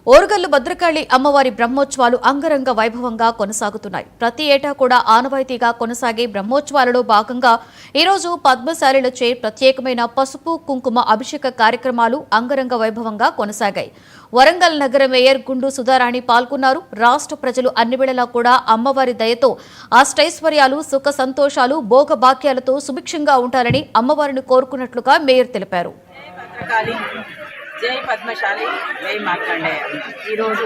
ఓరుగల్లు భద్రకాళి అమ్మవారి బ్రహ్మోత్సవాలు అంగరంగ వైభవంగా కొనసాగుతున్నాయి. ప్రతి ఏటా కూడా ఆనవాయితీగా కొనసాగే బ్రహ్మోత్సవాలలో భాగంగా ఈరోజు పద్మశాలిలచే ప్రత్యేకమైన పసుపు కుంకుమ అభిషేక కార్యక్రమాలు అంగరంగ వైభవంగా కొనసాగాయి. వరంగల్ నగర మేయర్ గుండు సుధారాణి పాల్గొన్నారు. రాష్ట్ర ప్రజలు అన్ని వేళలా కూడా అమ్మవారి దయతో అష్టైశ్వర్యాలు, సుఖ సంతోషాలు, భోగభాగ్యాలతో సుభిక్షంగా ఉండాలని అమ్మవారిని కోరుకున్నట్లుగా మేయర్ తెలిపారు. జై పద్మశాలి, జై మార్కండేయ. ఈరోజు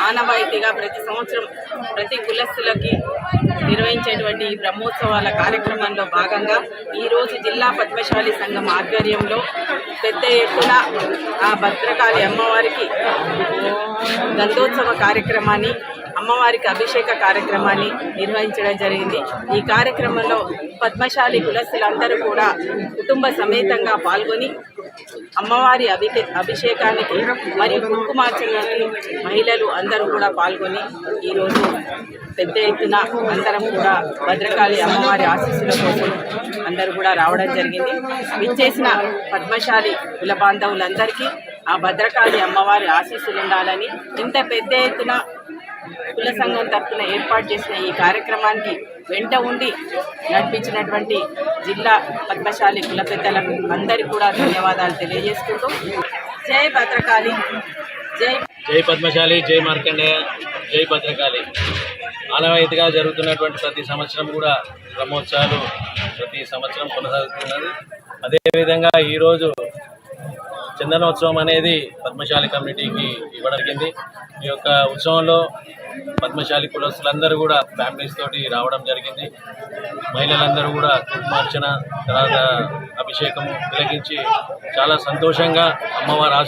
ఆనవాయితీగా ప్రతి సంవత్సరం ప్రతి కులస్తులకి నిర్వహించేటువంటి ఈ బ్రహ్మోత్సవాల కార్యక్రమంలో భాగంగా ఈరోజు జిల్లా పద్మశాలి సంఘం ఆధ్వర్యంలో పెద్ద ఎత్తున ఆ భద్రకాళి అమ్మవారికి గంధోత్సవ కార్యక్రమాన్ని, అమ్మవారికి అభిషేక కార్యక్రమాన్ని నిర్వహించడం జరిగింది. ఈ కార్యక్రమంలో పద్మశాలి కులస్తులందరూ కూడా కుటుంబ సమేతంగా పాల్గొని అమ్మవారి అభిషేకానికి మరియు కుంకుమార్చనకి మహిళలు అందరూ కూడా పాల్గొని ఈరోజు పెద్ద ఎత్తున అందరం కూడా భద్రకాళి అమ్మవారి ఆశీస్సుల కోసం అందరూ కూడా రావడం జరిగింది. విచ్చేసిన పద్మశాలి కుల బాంధవులందరికీ ఆ భద్రకాళి అమ్మవారి ఆశీస్సులు ఉండాలని, ఇంత పెద్ద ఎత్తున కుల సంఘం తరఫున ఏర్పాటు చేసిన ఈ కార్యక్రమానికి వెంట ఉండి నడిపించినటువంటి జిల్లా పద్మశాలి కుల పెద్దలకు అందరికీ కూడా ధన్యవాదాలు తెలియజేసుకుంటూ జై భద్రకాళి, జై పద్మశాలి, జై మార్కండేయ, జై భద్రకాళి. ఆనవాయితీగా జరుగుతున్నటువంటి ప్రతి సంవత్సరం కూడా బ్రహ్మోత్సవాలు ప్రతి సంవత్సరం కొనసాగుతున్నది. అదేవిధంగా ఈరోజు చందనోత్సవం అనేది పద్మశాలి కమ్యూనిటీకి ఇవ్వడం జరిగింది. ఈ యొక్క ఉత్సవంలో పద్మశాలి కులస్తులందరూ కూడా ఫ్యామిలీస్ తోటి రావడం జరిగింది. మహిళలందరూ కూడా కుంకుమార్చన, తర్వాత అభిషేకము తిలకించి చాలా సంతోషంగా అమ్మవారి ఆశీస్సులు